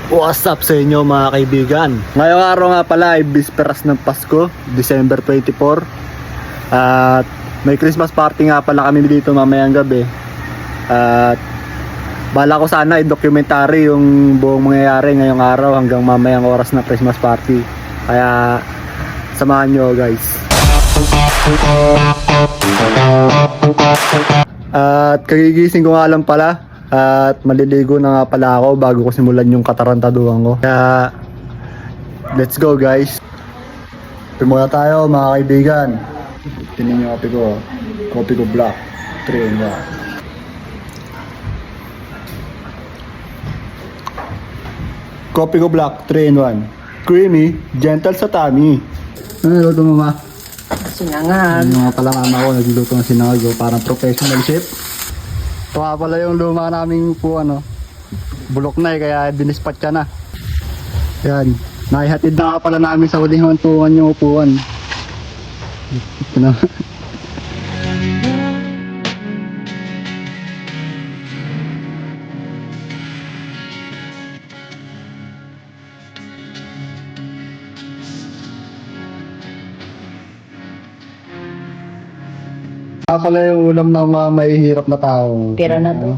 What's up sa inyo mga kaibigan? Ngayong araw nga pala ay bisperas ng Pasko, December 24. At may Christmas party nga pala kami dito mamayang gabi. At bala ko sana i-documentary yung buong mangyayari ngayong araw hanggang mamayang oras ng Christmas party. Kaya samahan nyo guys. At kagigising ko nga lang pala. At maliligo na nga pala ako bago ko simulan yung katarantaduhan ko. Kaya let's go guys. Muna tayo mga kaibigan. Tingnan yung kape ko. Kopi ko black 3 in 1. Kopi ko black 3 in 1. Creamy, gentle sa tummy. Ano niluto mo ma? Sinangag. Yung nga pala mama ko nagluto ng sinangag ko. Parang professional chef. Ito nga pala yung luma naming upuan, bulok na kaya binispat ka na. Yan, naihatid na nga pala namin sa huling hantungan yung upuan. Ito na. Pala yung ulam ng mga mahihirap na tao. Tira na to.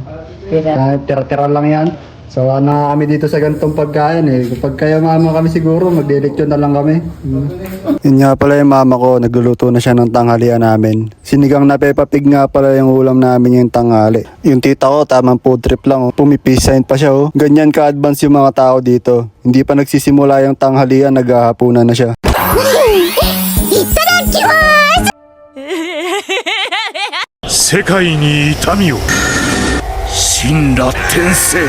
Tira. Tira-tira lang yan. So na kami dito sa ganitong pagkain Kapag kayo mama kami siguro, magdileksyon na lang kami. Yun nga pala yung mama ko, nagluluto na siya ng tanghalian namin. Sinigang na Peppa Pig nga pala yung ulam namin yung tanghali. Yung tita ko, tamang food trip lang. Pumipisahin pa siya. Ganyan ka-advance yung mga tao dito. Hindi pa nagsisimula yung tanghalian, naghahapunan na siya. Itadakimasu! 世界に痛みを神羅転生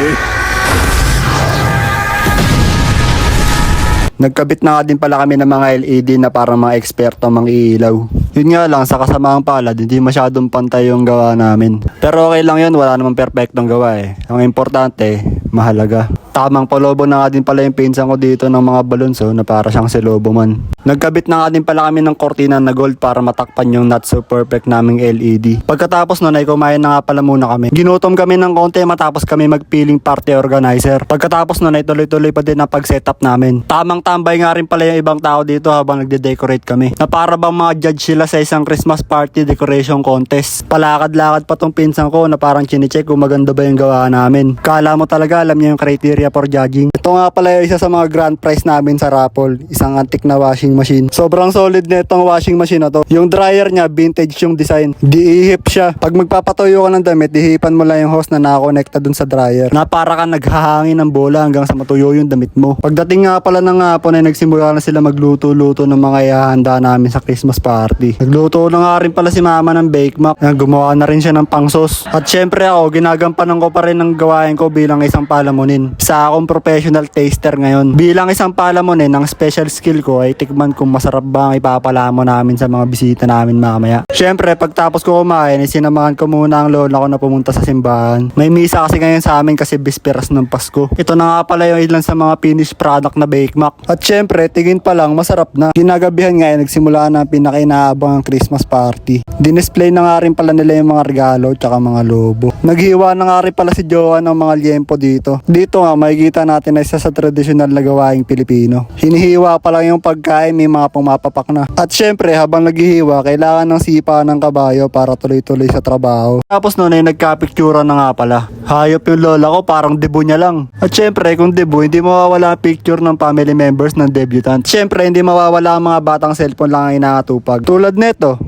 Nagkabit na nga din pala kami ng mga LED na parang mga eksperto mang iilaw. Yun nga lang, sa kasamaang palad, hindi masyadong pantay yung gawa namin. Pero okay lang yun, wala namang perfectong gawa Ang importante, mahalaga. Tamang palobo na nga din pala yung pinsan ko dito ng mga balonso na para siyang si Lobo man. Nagkabit na nga din pala kami ng kortina na gold para matakpan yung not so perfect naming LED. Pagkatapos nun ay kumain na nga pala muna kami. Ginutom kami ng konti matapos kami magpiling party organizer. Pagkatapos nun ay tuloy-tuloy pa din ang pag-setup namin. Tamang tambay nga rin pala yung ibang tao dito habang nagde-decorate kami. Na para bang mga judge sila sa isang Christmas party decoration contest. Palakad-lakad pa tong pinsan ko na parang chinecheck kung maganda ba yung gawa namin. Kala mo talaga alam niya yung criteria for judging. Ito nga pala yung isa sa mga grand prize namin sa raffle. Isang antique na washing machine. Sobrang solid na itong washing machine na to. Yung dryer niya, vintage yung design. Diihip siya. Pag magpapatuyo ka ng damit, dihipan mo lang yung hose na nakakonekta dun sa dryer. Na para ka naghahangin ng bola hanggang sa matuyo yung damit mo. Pagdating nga pala ng hapon ay nagsimula na sila magluto-luto ng mga ihahanda namin sa Christmas party. Nagluto na nga rin pala si mama ng bake map. Gumawa na rin siya ng pangsos. At syempre ako, ginagampanan ko pa rin ang gawain ko bilang isang palamunin. Isa akong professional taster ngayon. Bilang isang palamunin, ang special skill ko ay tikman kung masarap ba ang ipapalamon namin sa mga bisita namin mamaya. Syempre, pagtapos ko kumain, sinamahan ko muna ang lola ko na pumunta sa simbahan. May misa kasi ngayon sa amin kasi bisperas ng Pasko. Ito na nga pala yung ilan sa mga finished product na bake mac. At syempre, tingin pa lang, masarap na. Ginagabihan nga nagsimula na ang pinakainaabang ang Christmas party. Dinisplay na nga rin pala nila yung mga regalo tsaka mga lobo. Naghiwa na nga rin pala si Joan ng mga liempo dito. Dito nga, makikita natin na isa sa tradisyonal na gawaing Pilipino. Hinihiwa pa lang yung pagkain, may mga pumapapak na. At syempre, habang naghihiwa, kailangan ng sipa ng kabayo para tuloy-tuloy sa trabaho. Tapos noon ay nagkapiktura na nga pala. Hayop yung lola ko, parang debut niya lang. At syempre, kung debut, hindi mawawala ang picture ng family members ng debutant. Syempre, hindi mawawala ang mga batang cellphone lang ang inaatupag. Tulad neto,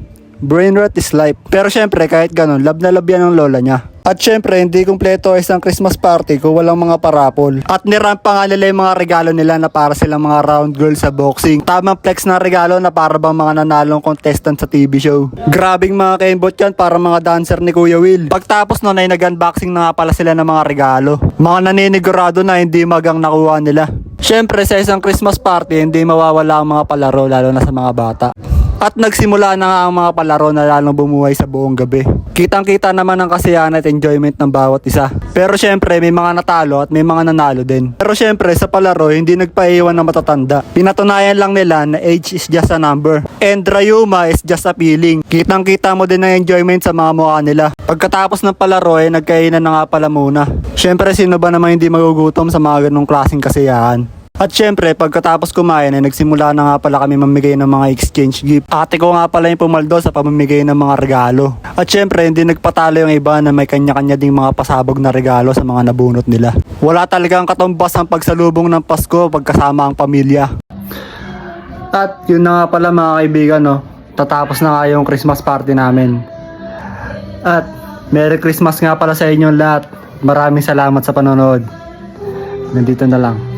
brain rot is life. Pero syempre, kahit ganun, love na love yan ng lola niya. At syempre, hindi kumpleto isang Christmas party kung walang mga parapol. At niramp pa nga nila yung mga regalo nila na para silang mga round girl sa boxing. Tamang flex na regalo na para bang mga nanalong contestant sa TV show. Grabing mga kembot yan para mga dancer ni Kuya Will. Pagtapos nun ay nag-unboxing na nga pala sila ng mga regalo. Mga naninigurado na hindi magang nakuha nila. Syempre, sa isang Christmas party, hindi mawawala ang mga palaro lalo na sa mga bata. At nagsimula na nga ang mga palaro na lalong bumuhay sa buong gabi. Kitang-kita naman ang kasiyahan at enjoyment ng bawat isa. Pero syempre may mga natalo at may mga nanalo din. Pero syempre sa palaro hindi nagpaiwan na matatanda. Pinatunayan lang nila na age is just a number. And Rayuma is just a feeling. Kitang-kita mo din ang enjoyment sa mga mukha nila. Pagkatapos ng palaro ay nagkainan na nga pala muna. Syempre sino ba naman hindi magugutom sa mga ganong klaseng kasiyahan? At syempre, pagkatapos kumain ay nagsimula na nga pala kami mamigay ng mga exchange gift. Ate ko nga pala yung pumaldo sa pamamigay ng mga regalo. At syempre, hindi nagpatalo yung iba na may kanya-kanya ding mga pasabog na regalo sa mga nabunot nila. Wala talagang katumbas ang pagsalubong ng Pasko pagkasama ang pamilya. At yun na nga pala mga kaibigan, no? Tatapos na nga yung Christmas party namin. At Merry Christmas nga pala sa inyong lahat. Maraming salamat sa panonood. Nandito na lang.